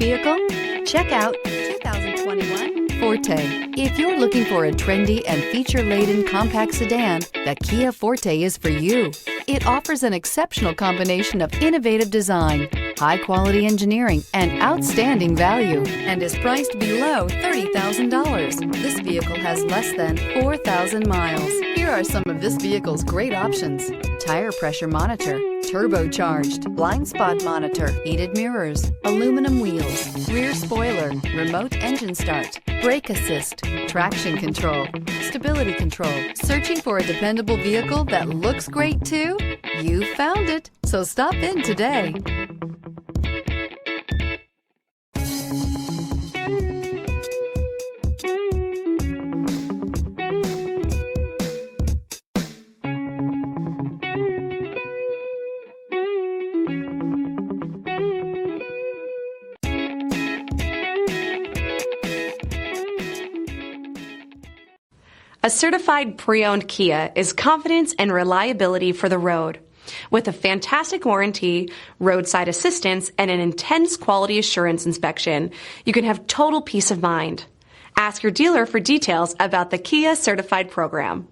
vehicle? Check out 2021 Forte. If you're looking for a trendy and feature-laden compact sedan, the Kia Forte is for you. It offers an exceptional combination of innovative design, high-quality engineering, and outstanding value, and is priced below $30,000. This vehicle has less than 4,000 miles. Here are some of this vehicle's great options: tire pressure monitor, turbocharged, blind spot monitor, heated mirrors, aluminum wheels, rear spoiler, remote engine start, brake assist, traction control, stability control. Searching for a dependable vehicle that looks great too? You found it, so stop in today. A certified pre-owned Kia is confidence and reliability for the road. With a fantastic warranty, roadside assistance, and an intense quality assurance inspection, you can have total peace of mind. Ask your dealer for details about the Kia Certified program.